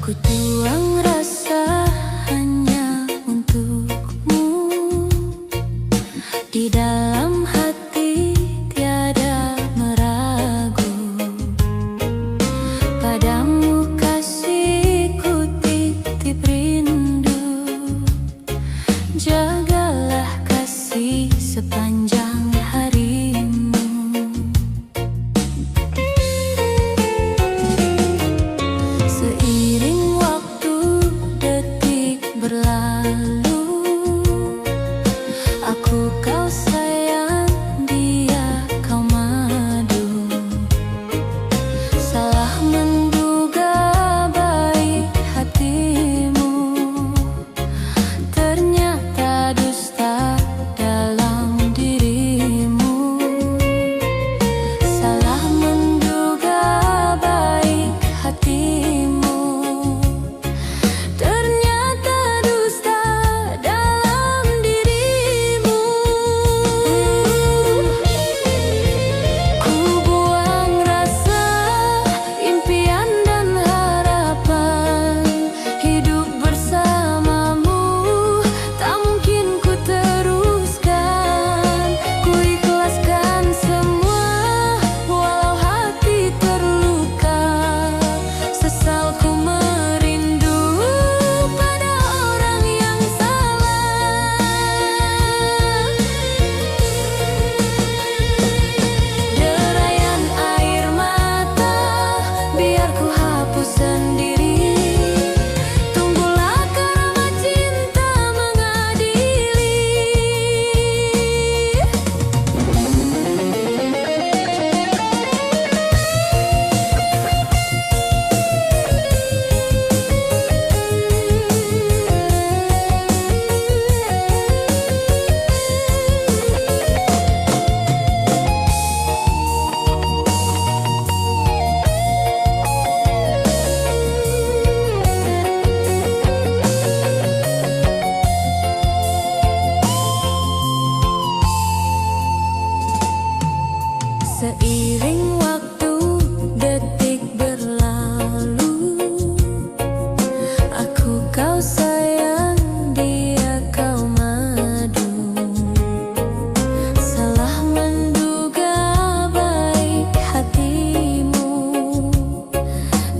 Ku tuang rasa hanya untukmu. Di dalam hati tiada meragu. Padamu kasihku titip rindu. Jagalah kasih sepanjang harimu. Seiring waktu detik berlalu, aku kau sayang, dia kau madu. Salah menduga baik hatimu, ternyata dusta dalam dirimu. Salah menduga baik hatimu, ternyata dusta dalam dirimu. Ku buang rasa, impian dan harapan. Hidup bersamamu tak mungkin ku teruskan. Ku ikhlaskan semua walau hati terluka. Sesal ku merindu pada orang yang salah. Derayan air mata biar ku hapus sendiri. Tunggulah karma cinta mengadili. Seiring waktu detik berlalu, aku kau sayang, dia kau madu. Salah menduga baik hatimu,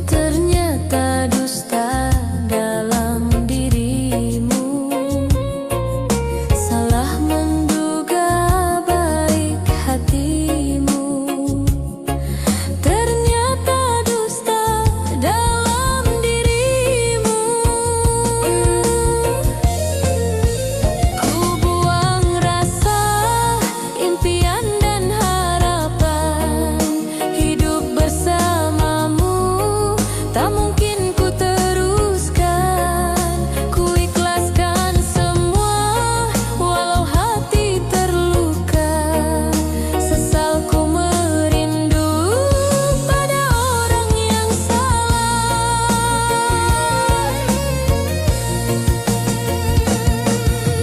ternyata dusta dalam dirimu. Salah menduga baik hatimu, ternyata dusta dalam dirimu. Ku buang rasa, impian dan harapan. Hidup bersamamu tak mungkin ku teruskan. Ku ikhlaskan semua walau hati terluka. Sesal ku merindu pada orang yang salah.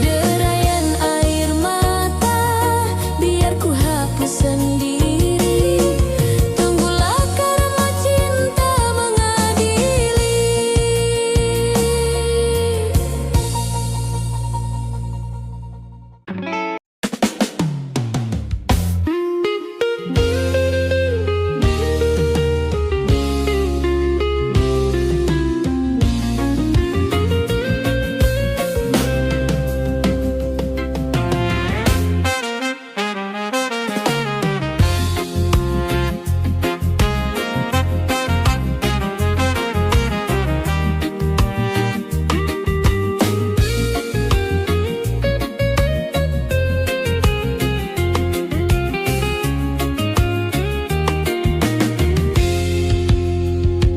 Derayan air mata biar ku hapus sendiri. Tunggulah karma cinta mengadili.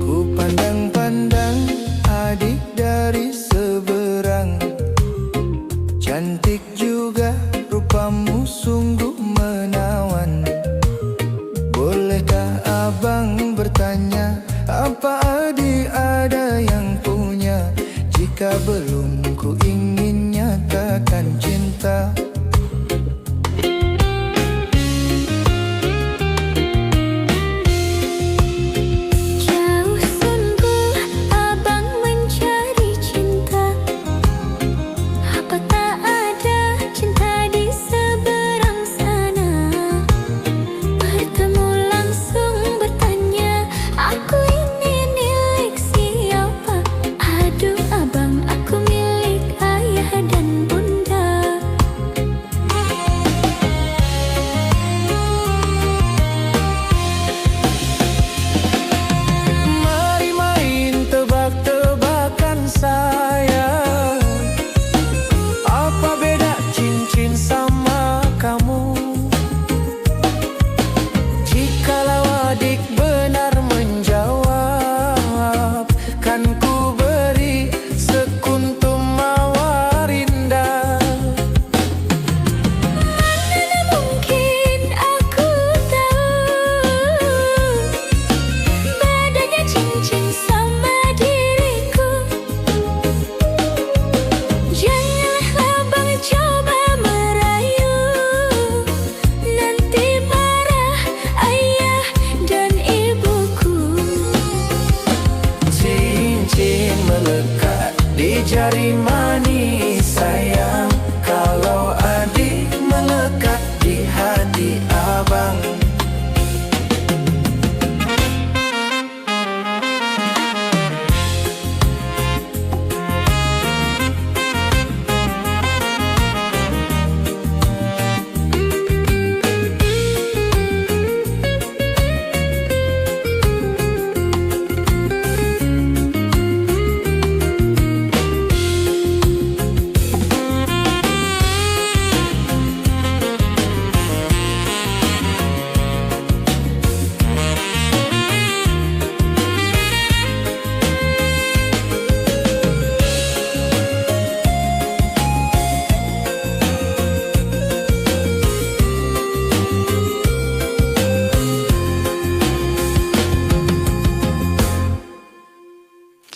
Ku pandang-pandang adik dari seberang. Cantik juga rupamu sungguh menawan. Bolehkah abang bertanya, apa adik ada yang punya? Jika belum, ku ingin nyatakan cinta. Jauh sungguh abang melekat di jari manis sayang. Kalau adik melekat di hati abang.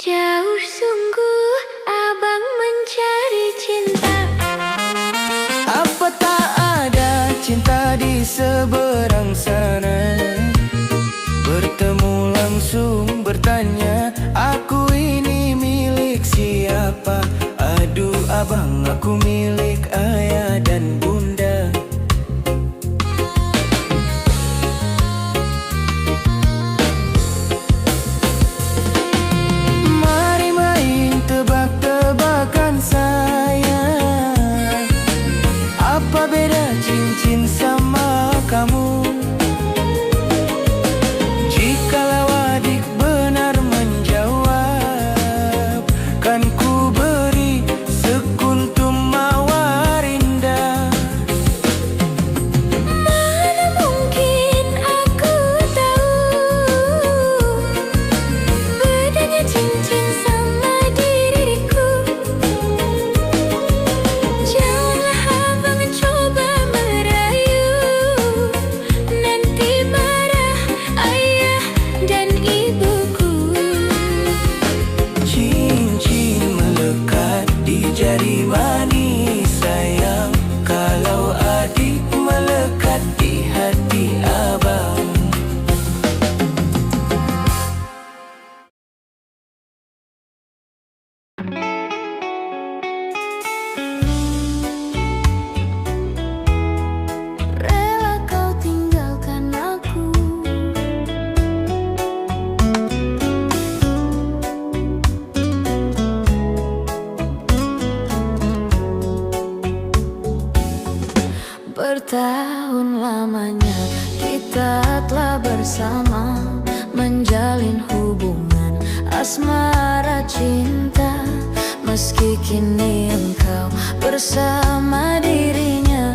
Jauh sungguh abang mencari cinta. Apa tak ada cinta di seberang sana? Bertemu langsung bertanya, aku ini milik siapa? Aduh abang, aku milik ayah dan bunda. Mari main tebak-tebakan sayang. Apa beda cincin sama kamu? Jikalau adik benar menjawab, kan ku beri sekuntum mawar indah. Mana mungkin aku tahu bedanya cincin sama diriku. Janganlah abang coba merayu, nanti marah ayah dan ibuku. Cincin melekat di jari manis sayang. Kalau adik melekat di hati abang. Rela kau tinggalkan aku. Bertahun lamanya kita telah bersama, menjalin hubungan asmara cinta. Meski kini engkau bersama dirinya,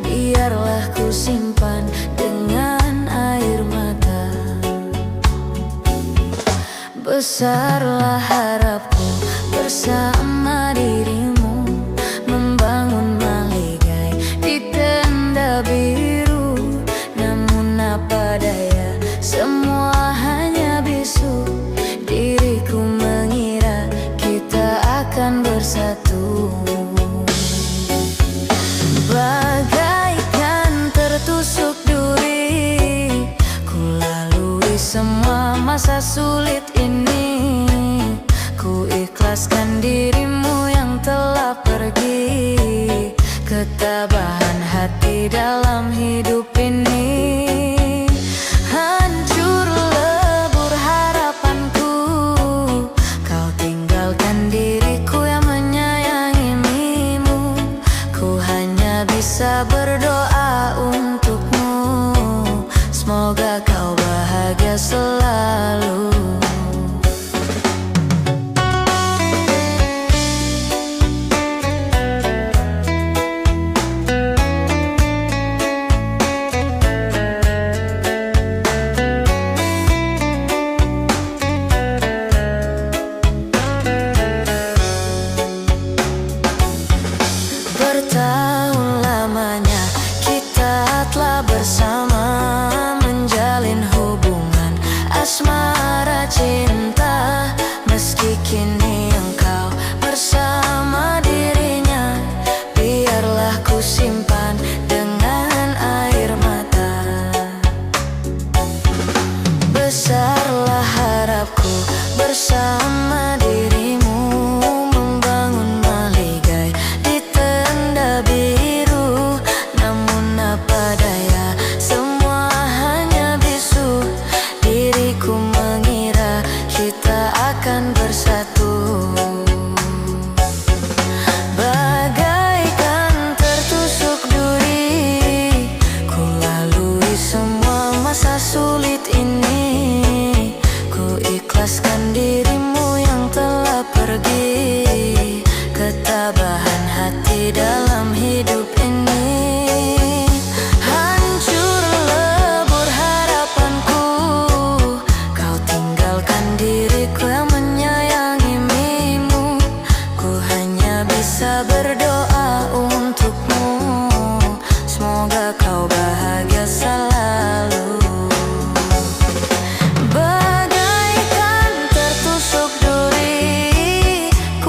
biarlah ku simpan dengan air mata. Besarlah harapku bersama dirimu, membangun maligai di tenda biru. Namun apa daya, semua hanya bisu. Diriku mengira kita akan bersatu. Bagaikan tertusuk duri, ku lalui semua masa sulit ini. Ku ikhlaskan dirimu yang telah pergi, ketabahan hati dalam hidup ini. Hancur lebur harapanku, kau tinggalkan diriku yang menyayangimu. Ku hanya bisa berdoa untukmu, semoga kau bahagia selalu. akan bersatu. Bagaikan tertusuk duri, ku lalui semua masa sulit ini. Ku ikhlaskan dirimu yang telah pergi, ketabahan hati dalam hidup ini. Hancur lebur harapanku, kau tinggalkan diriku yang menyayangimu. Ku hanya bisa berdoa untukmu, semoga kau bahagia selalu. Bagaikan tertusuk duri, ku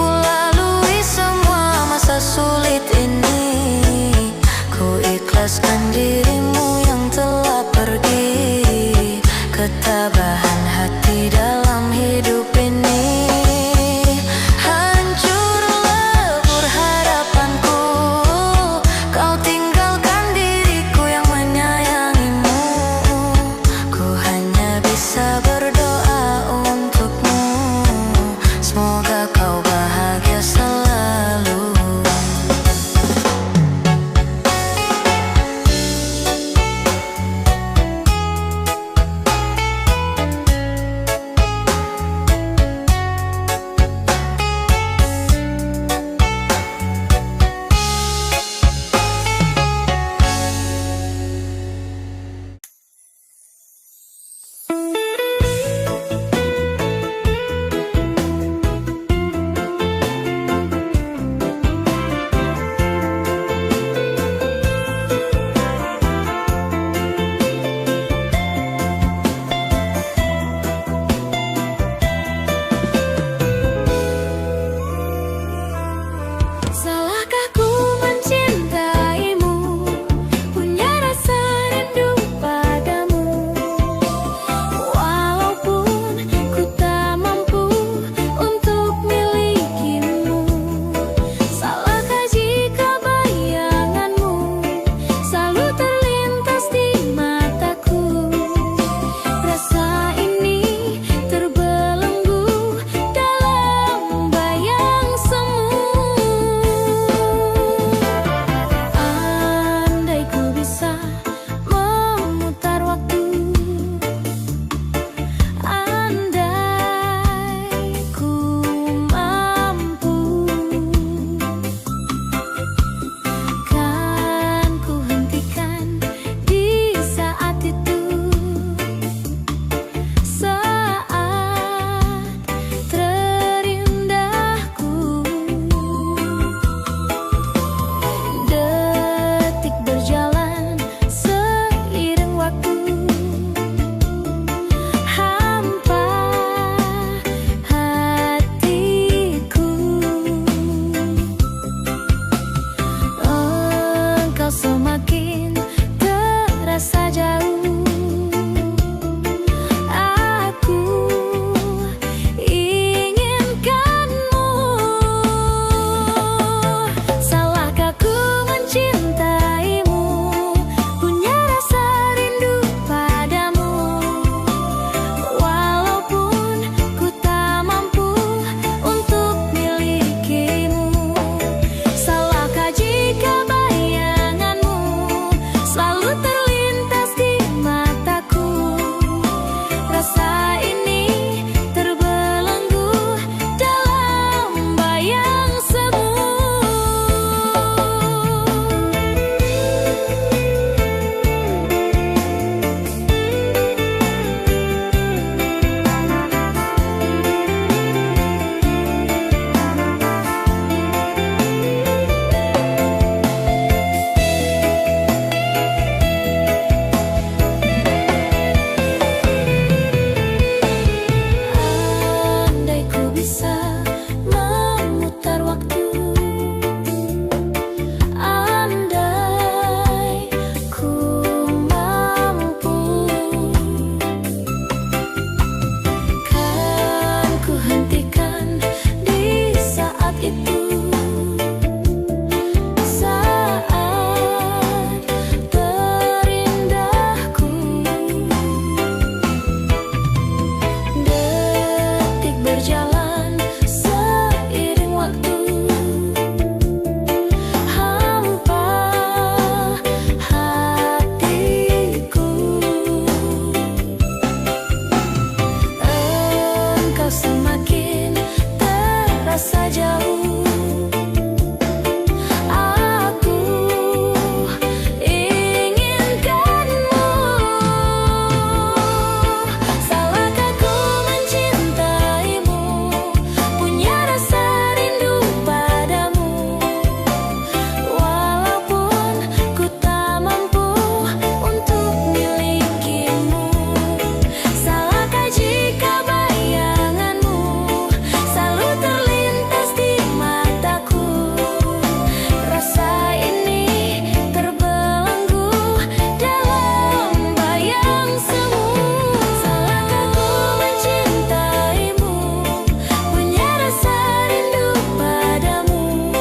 kau semakin terasa jauh. Aku inginkanmu. Salahkah ku mencintaimu, punya rasa rindu padamu, walaupun ku tak mampu untuk milikimu. Salahkah jika bayanganmu selalu terlintas di mataku, rasa ini terbelenggu dalam bayang semu. Salahkah ku mencintaimu, punya rasa rindu padamu,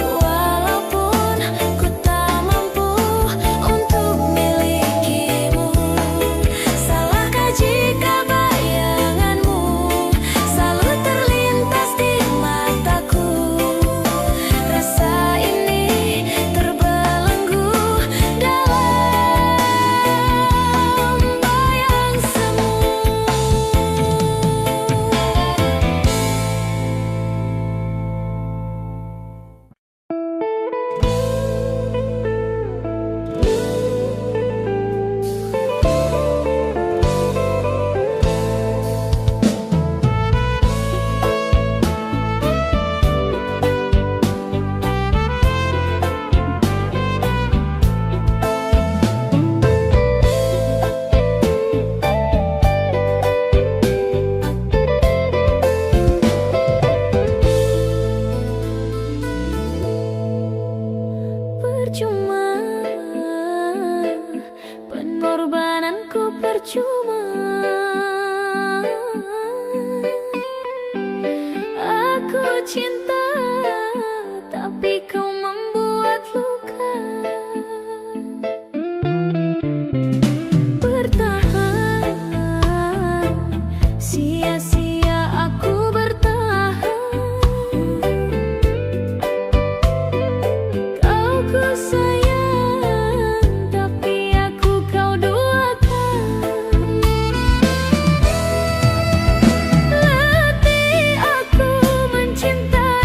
walaupun ku tak mampu untuk milikimu. Salahkah jika bayanganmu selalu terlintas di mataku, rasa ini terbelenggu dalam bayang semu. Percuma, pengorbananku percuma. Aku cinta, tapi kau membuat luka. Bertahan, sia-sia aku bertahan. Ku sayang, tapi aku kau duakan. Letih aku mencintai.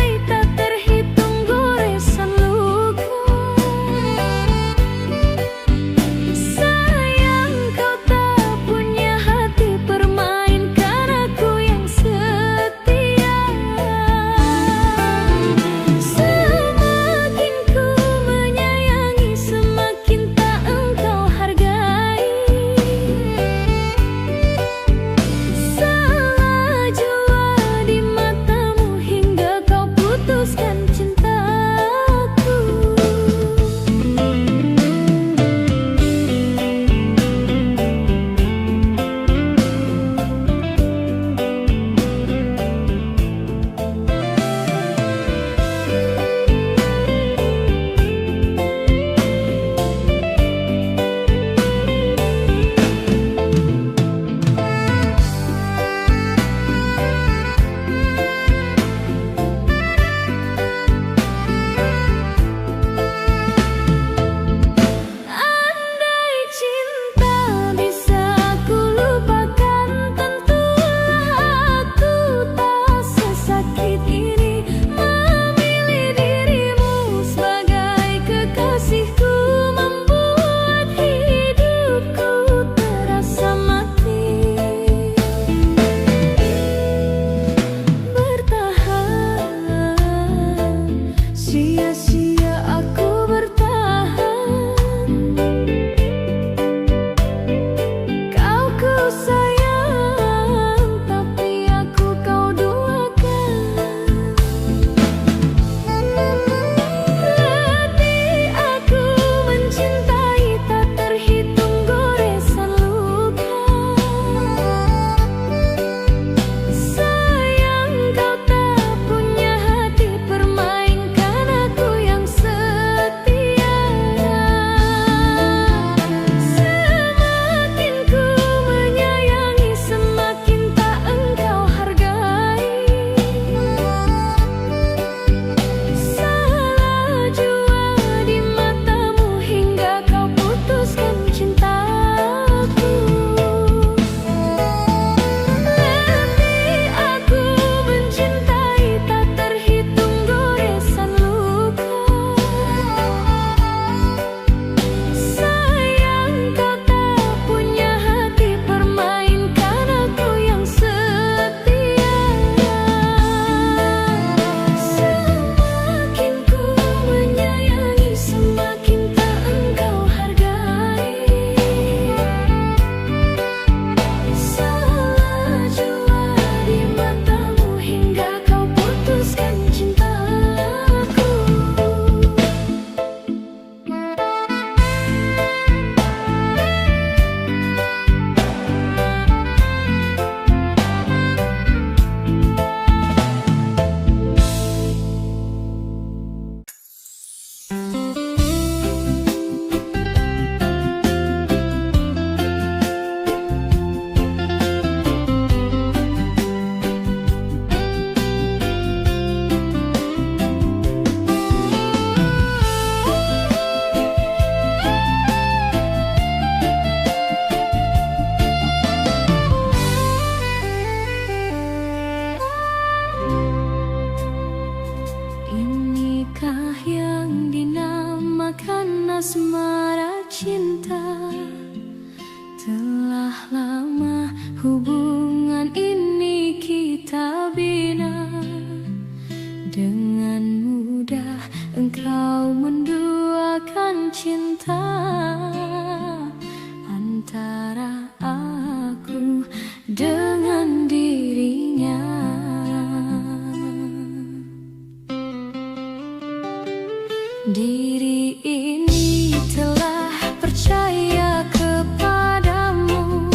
Diri ini telah percaya kepadamu.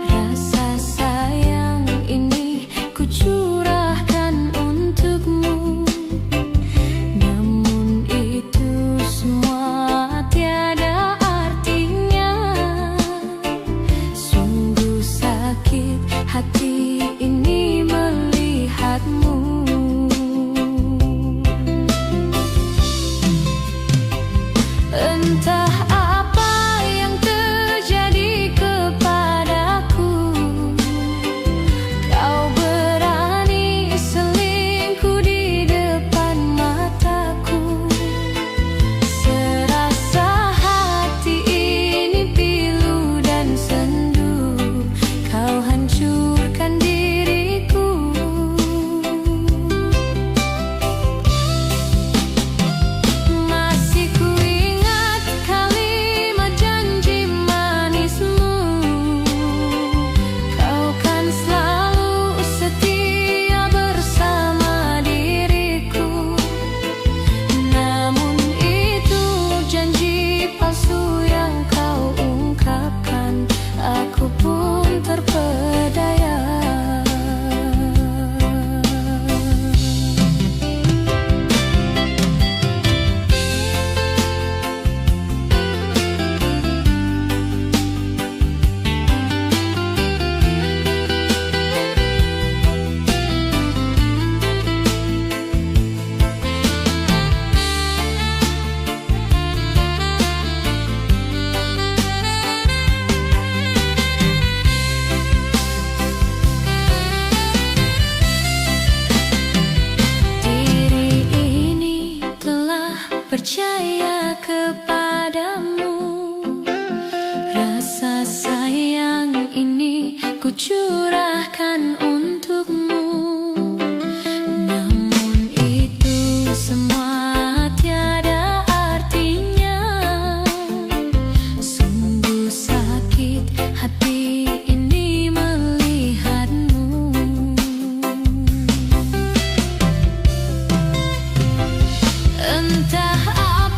Rasa sayang ini ku curahkan untukmu. Namun itu semua tiada artinya. Sungguh sakit hati ini melihatmu. Entah apa yang terjadi kepadaku, kau berani selingkuh di depan mataku. Serasa hati ini pilu dan sendu, kau hancurkan diriku. Masih ku ingat kalimat janji manismu, kau kan selalu setia bersama diriku. Namun itu janji palsu yang kau ungkapkan, aku pun terpedaya. Diri ini telah percaya kepadamu. Rasa sayang ini ku curahkan untukmu. Namun itu semua tiada artinya. Sungguh sakit hati ini melihatmu. Entah apa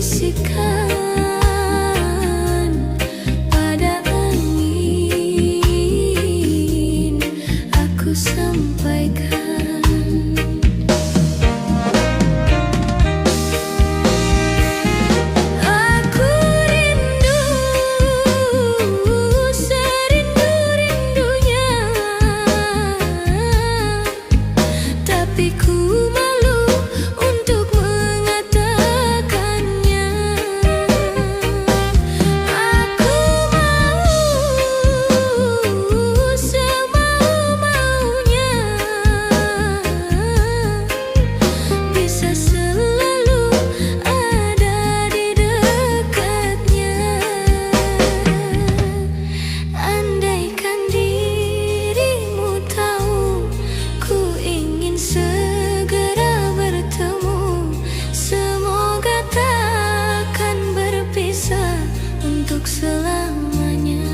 bisikan pada angin, aku sampaikan. Aku rindu serindu-rindunya, tapi ku malu untuk mengatakannya. Aku mau semau-maunya, bisa selalu ada di dekatnya. Andaikan dirimu tahu, ku ingin segera bertemu. Semoga takkan berpisah untuk selamanya.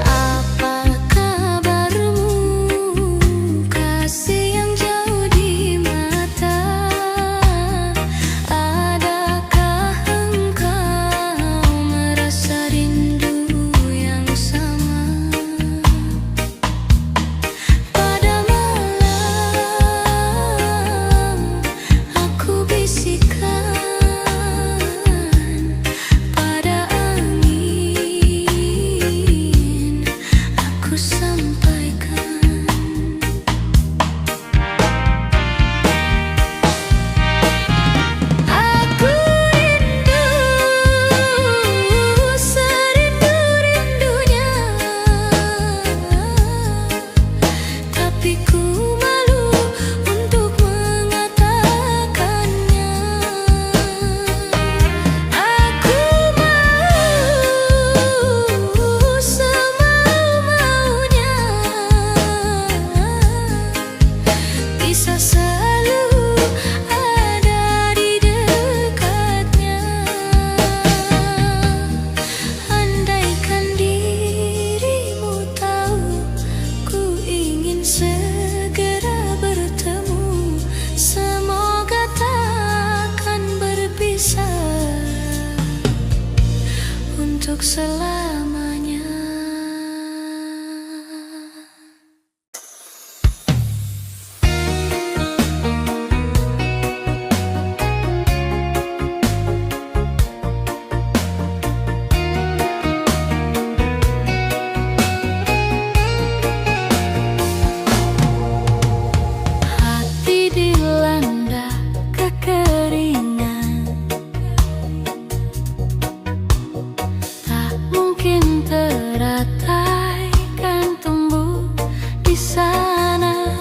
Apa kabarmu, kasih yang jauh di mata? Adakah engkau merasa rindu yang sama? Pada malam aku bisikan pada angin, aku sampaikan. Aku rindu serindu-rindunya, tapi ku malu untuk mengatakannya. Aku mau semau-maunya, bisa selalu ada di dekatnya. Andaikan dirimu tahu, ku ingin segera bertemu. Semoga takkan berpisah untuk selamanya. Hati dilanda kekeringan, tak mungkin teratai kan tumbuh di sana.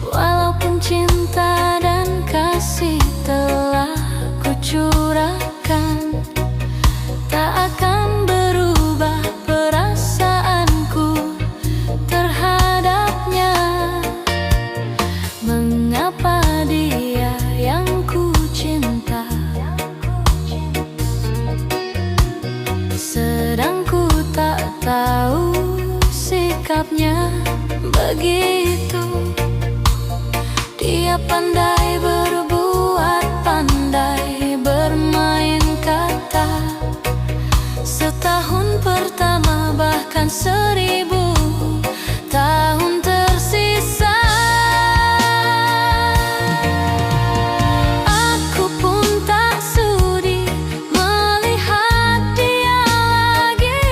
Walaupun cinta dan kasih telah kucurahkan, tak akan berubah perasaanku terhadapnya. Mengapa dia yang ku cinta, sedang ku tak tahu sikapnya begitu. Dia pandai berbuat, pandai bermain kata. Setahun pertama bahkan 1000 tahun tersisa. Aku pun tak sudi melihat dia lagi,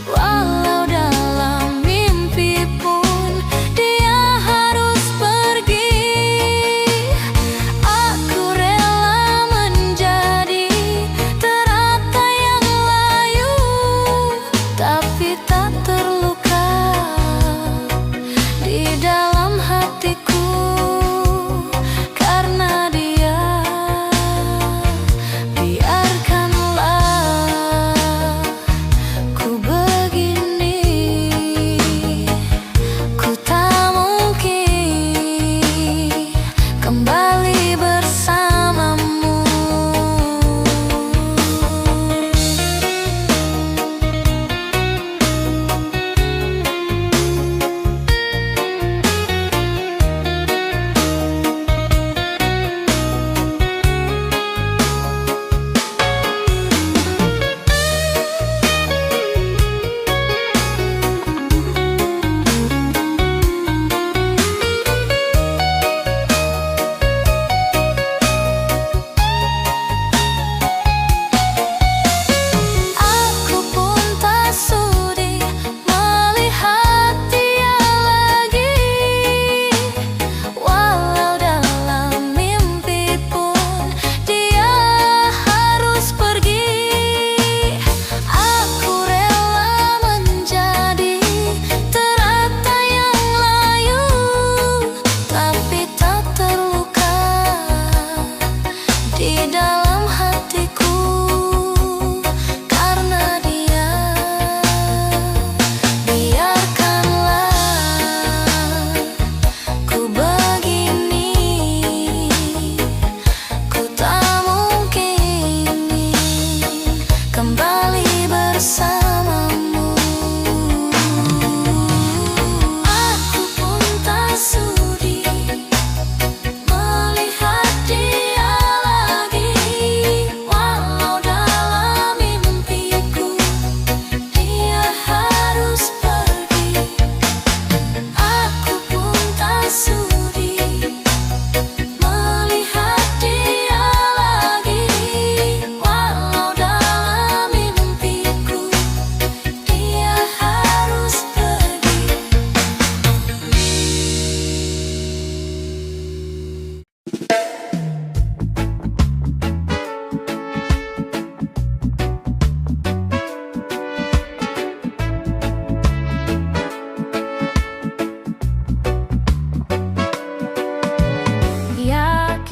walau dalam mimpi pun dia harus pergi. Aku rela menjadi teratai yang layu, tapi tak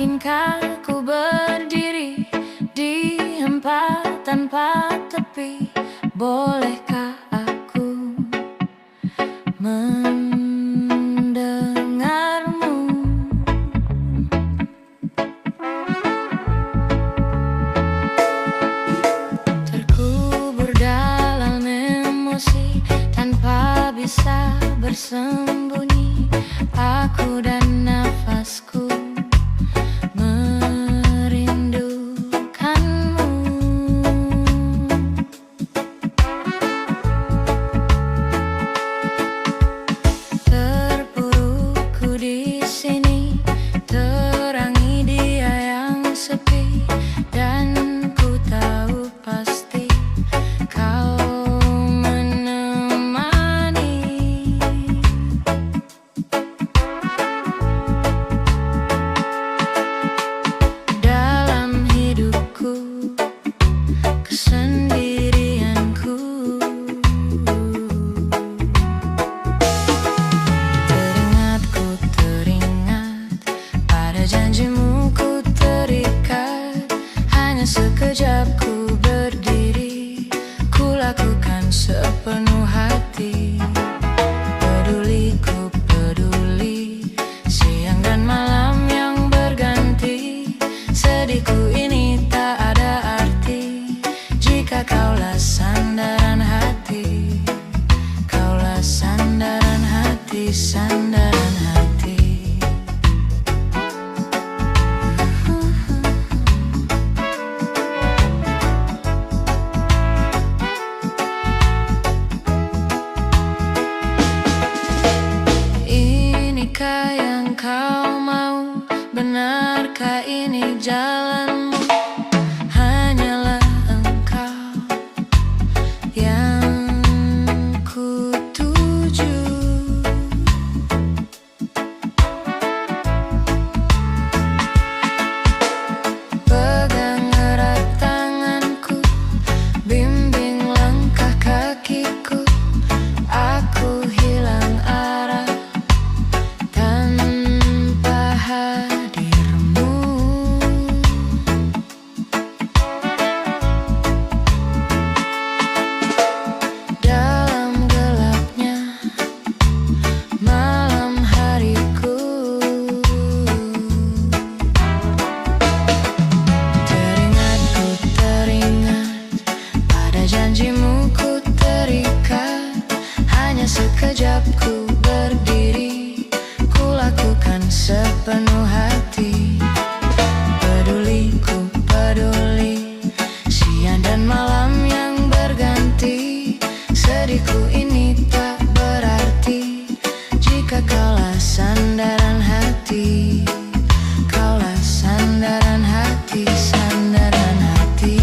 Ingin ku berdiri di tempat tanpa tepi. Bolehkah aku mendengarmu? Terkubur dalam emosi tanpa bisa bersembunyi. Aku dan nafasku merindukanmu. Terpurukku di sini, terangi dia yang sepi, dan ku tahu pasti kau menemani. Dalam hidupku, kesendirianku, teringat pada janjimu ku terikat. Hanya sekejap ku berdiri, ku lakukan sepenuh hati. Peduli ku peduli, siang dan malam yang berganti. Sedihku ini tak ada arti jika kaulah sandaran hati. Kaulah sandaran hati, sandaran hati. Inikah yang kau mau? Benarkah ini jalanmu? Hanyalah engkau yang ku tuju. Pegang erat tanganku, bimbing langkah kakiku. Aku hilang arah tanpa hadirmu. Dalam gelapnya malam hariku, teringat pada janjimu ku terikat. Hanya sekejap ku berdiri, ku lakukan sepenuh hati. Peduli ku peduli, siang dan malam yang berganti. Sedihku ini tak berarti jika kaulah sandaran hati. Kaulah sandaran hati, sandaran hati.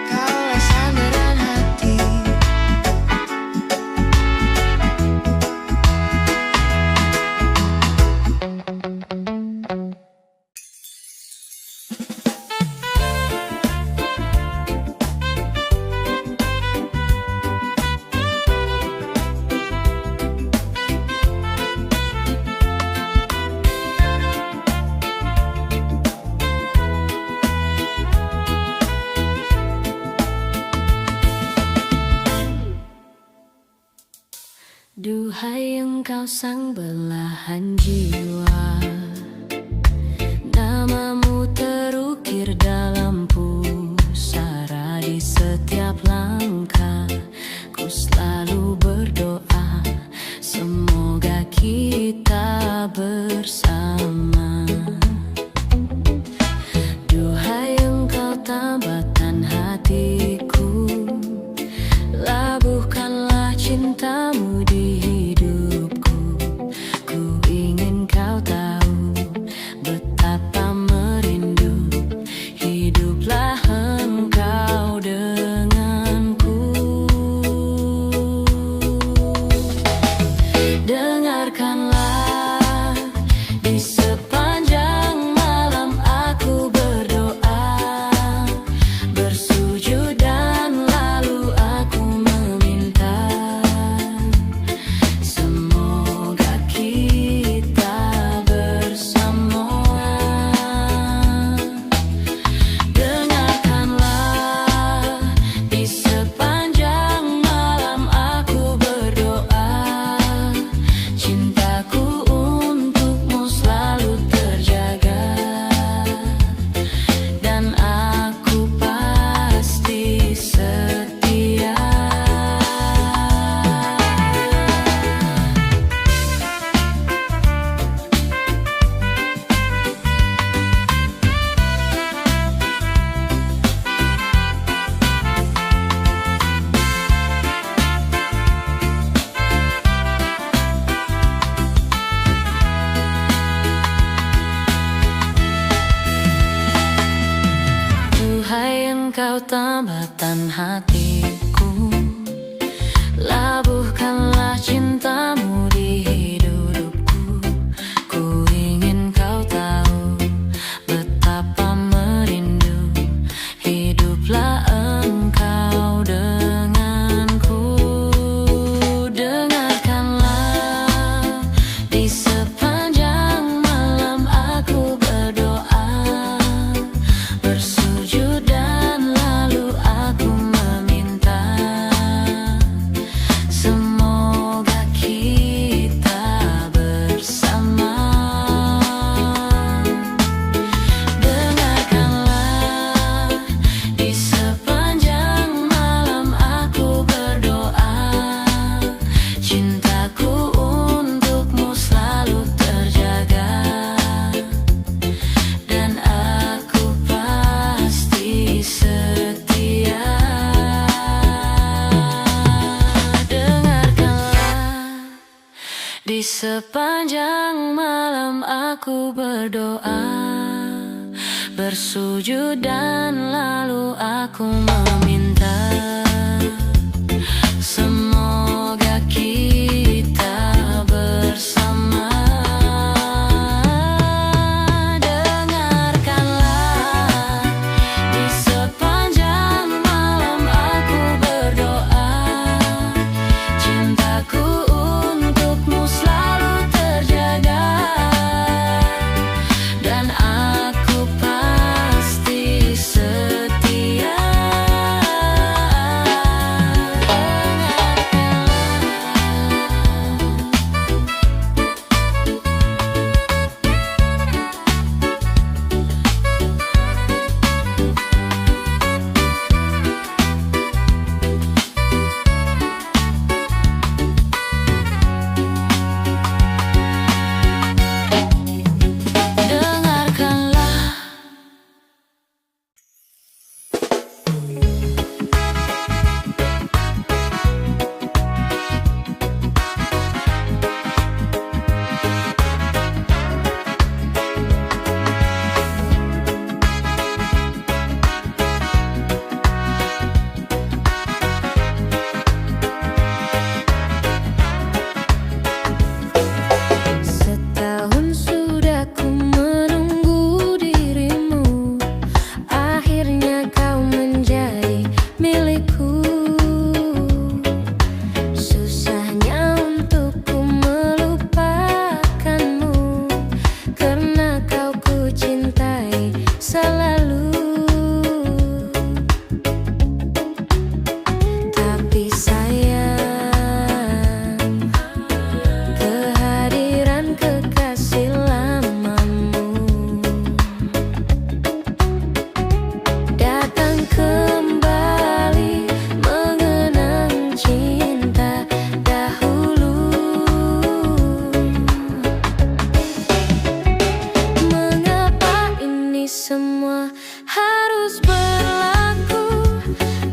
Kaulah sandaran hati. Duhai engkau sang belahan jiwa, namamu terukir dalam pusara di setiap langkah. Ku selalu berdoa, semoga kita bersama. Duhai engkau tambatan hatiku, labuhkanlah cintamu di hidupku. Ku ingin kau tahu betapa merindu hiduplah engkau denganku. kau tambatan hatiku. Labuhkanlah cintamu di hidupku. Ku ingin kau tahu betapa merindu. Hiduplah engkau denganku. Dengarkanlah di sepanjang malam aku berdoa, bersujud dan lalu aku meminta, semoga kita bersama. Dengarkanlah di sepanjang malam aku berdoa, cintaku untukmu selalu terjaga, dan aku pasti setia. Dengarkanlah di sepanjang malam aku berdoa, bersujud dan lalu aku meminta, semoga kita bersama. Dengarkanlah di sepanjang malam aku berdoa, cintaku untukmu selalu terjaga, dan aku pasti setia. Dengarkanlah. Setahun sudah ku menunggu dirimu, akhirnya kau menjadi milikku. Susahnya untukku melupakanmu, karena kau ku cintai selalu. Tapi sayang, kehadiran kekasih lamamu datang kembali mengenang cinta dahulu. Mengapa ini semua harus berlaku?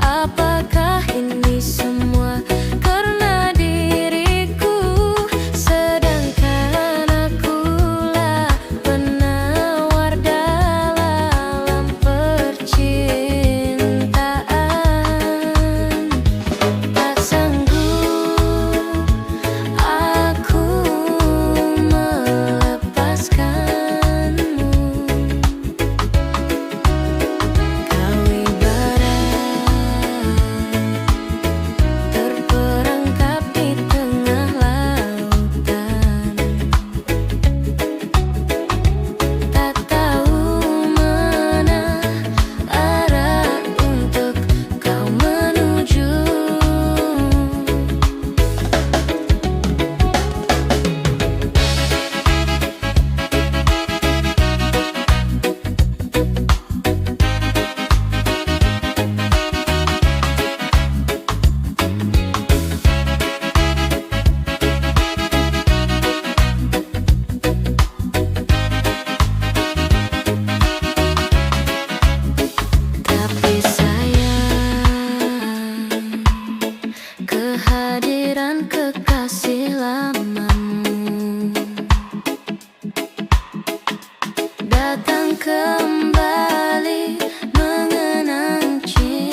Apakah ini semua karena diriku, sedangkan akulah penawar dalam percintaan. Tak sanggup aku melepaskanmu. Kau ibarat terperangkap di tengah lautan, tak tahu mana arah untuk kau menuju. Tapi sayang, kehadiran kekasih lamamu datang kembali mengenang cinta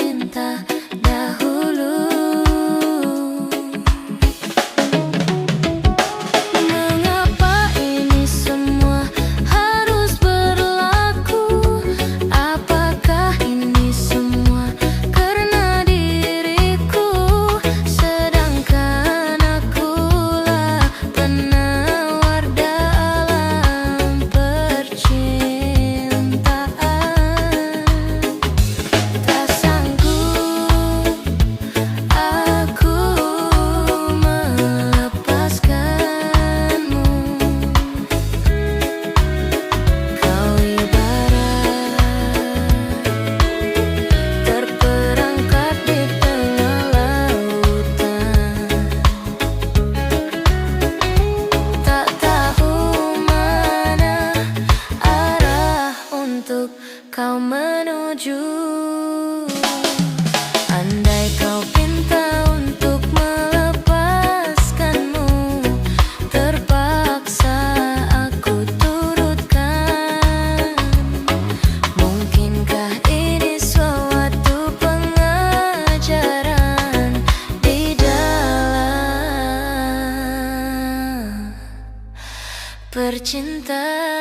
percintaan.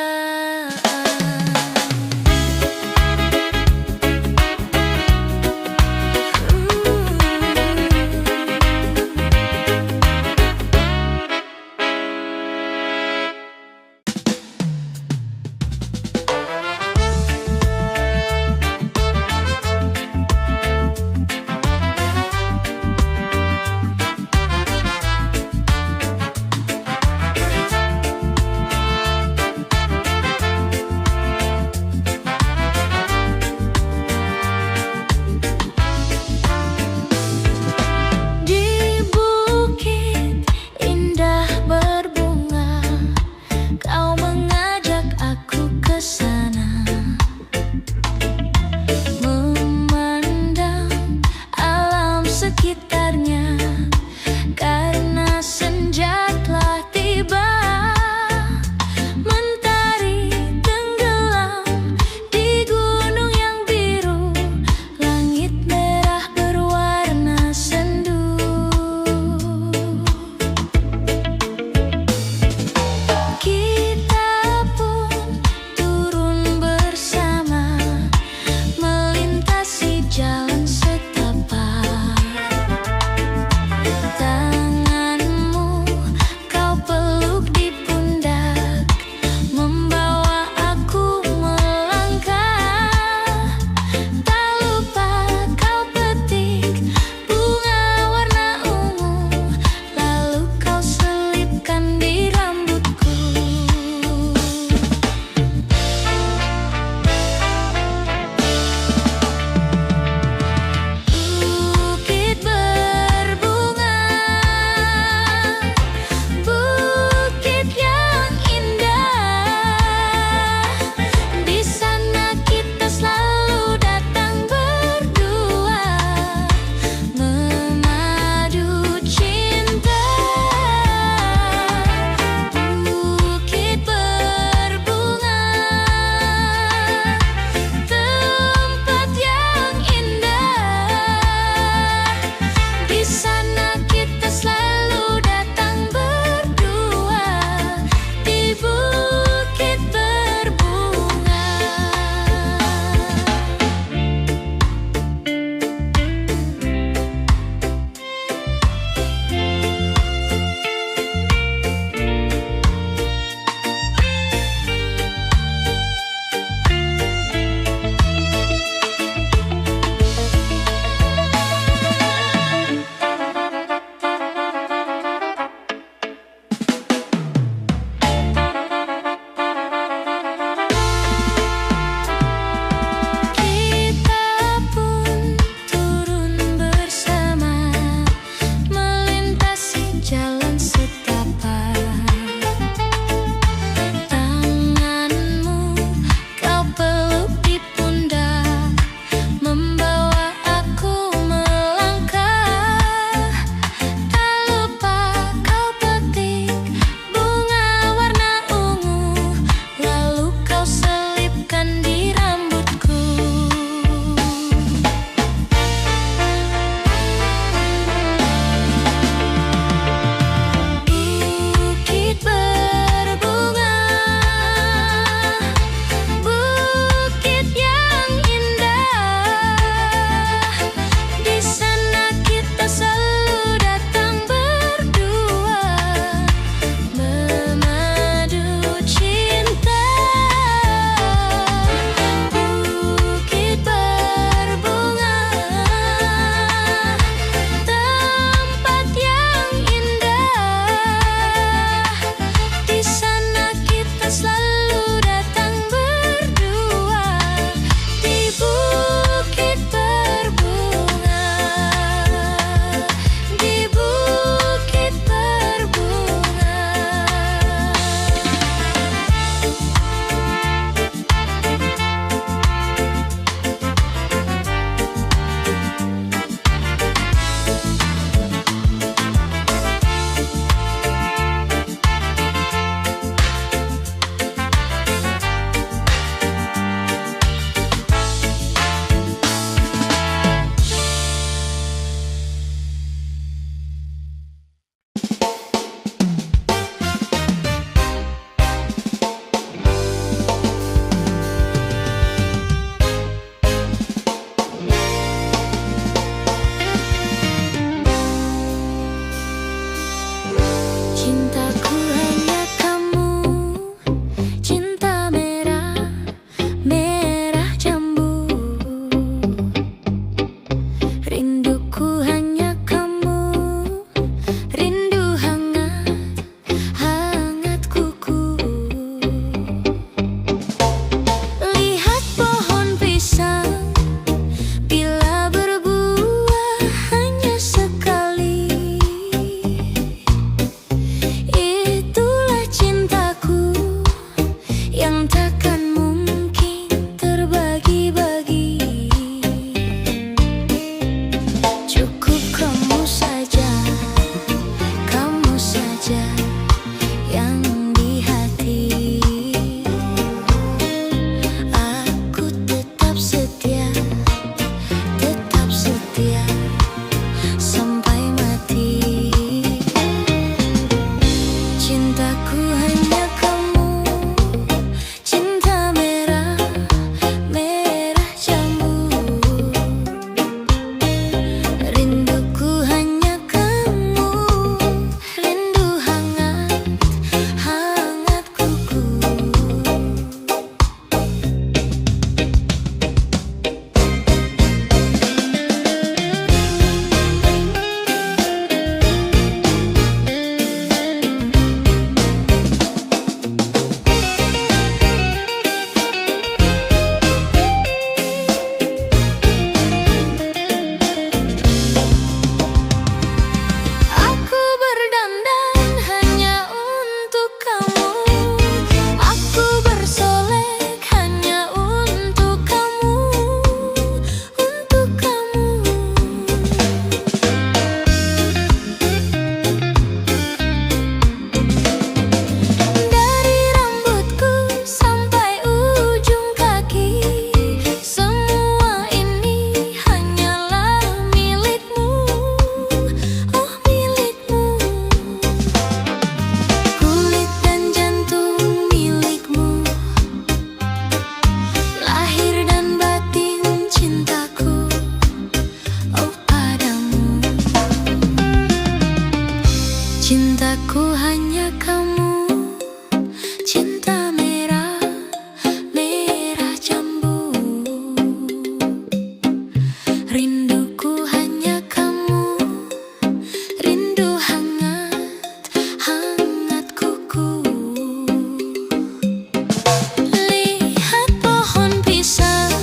hanya kamu, cinta merah, merah jambu. Rinduku hanya kamu, rindu hangat, hangat kuku. Lihat pohon pisang,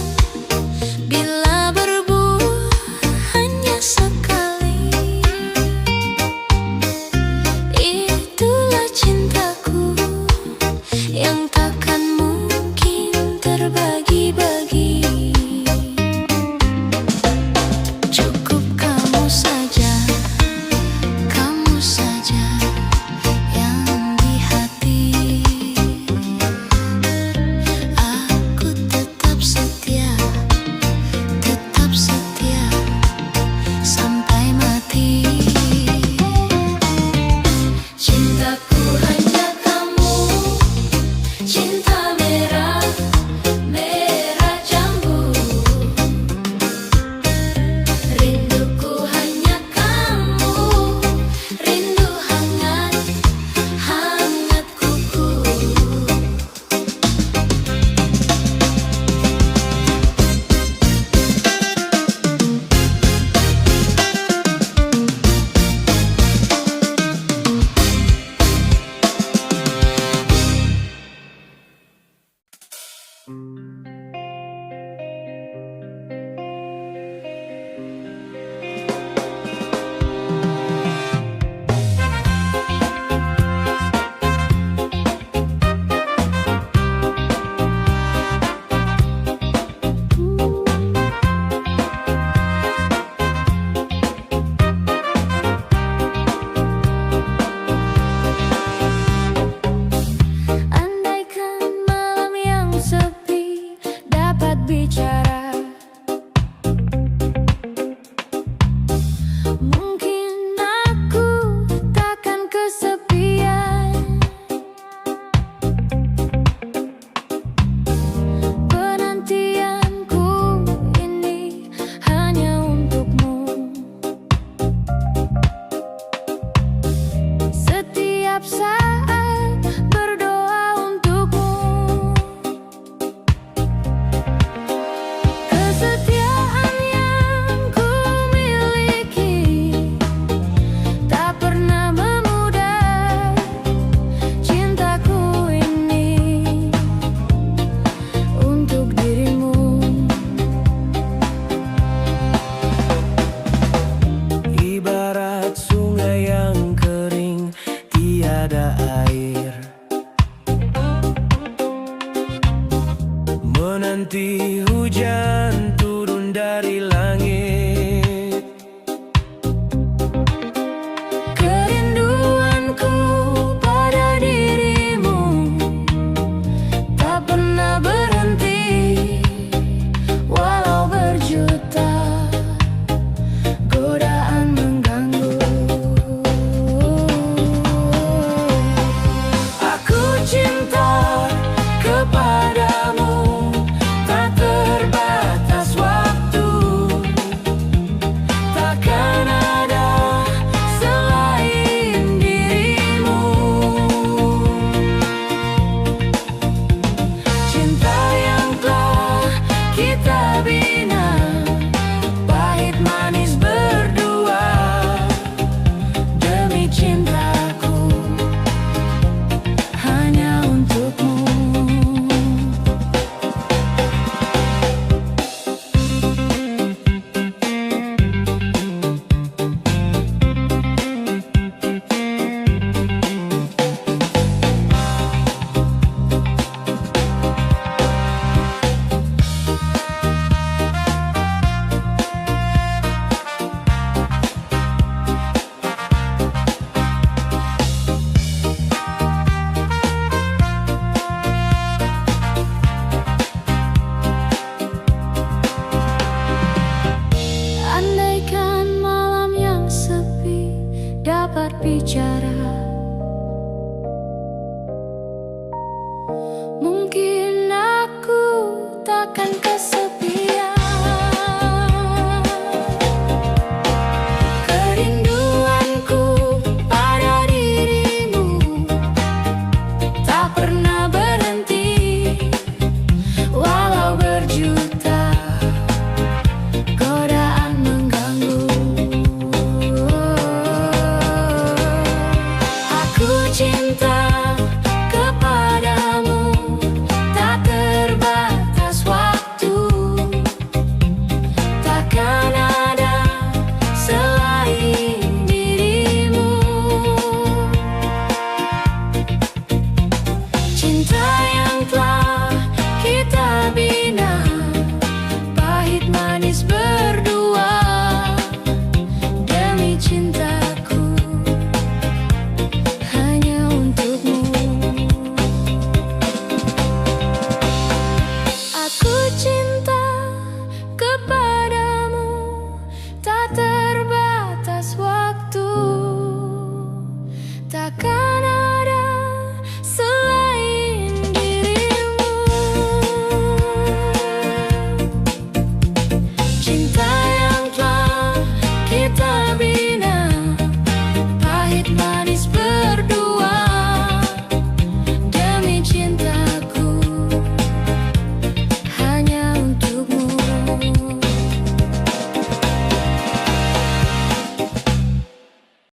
bila berbuah hanya sekali. Itulah cintaku yang takkan mungkin terbagi-bagi. Cukup kamu saja yang di hati. Aku tetap setia sampai mati. Cintaku hanya kamu, cinta merah, merah jambu. Rinduku hanya kamu, rindu hangat, hangat kuku. Andaikan malam yang sepi dapat bicara, mungkin aku takkan kesepian. Penantianku ini hanya untukmu. Setiap saat berdoa untukmu. Kesetiaan yang ku miliki tak pernah memudar. Cintaku ini untuk dirimu. Ibarat sungai yang kering, tiada air, menanti hujan turun dari langit. Kerinduanku pada dirimu tak pernah berhenti, walau berjuta godaan mengganggu. Aku cinta kepadamu, tak terbatas waktu. Takkan ada selain dirimu. Cinta yang telah kita bina, pahit manis berdua. Demi cintaku hanya untukmu. Andaikan malam yang sepi dapat bicara, mungkin aku takkan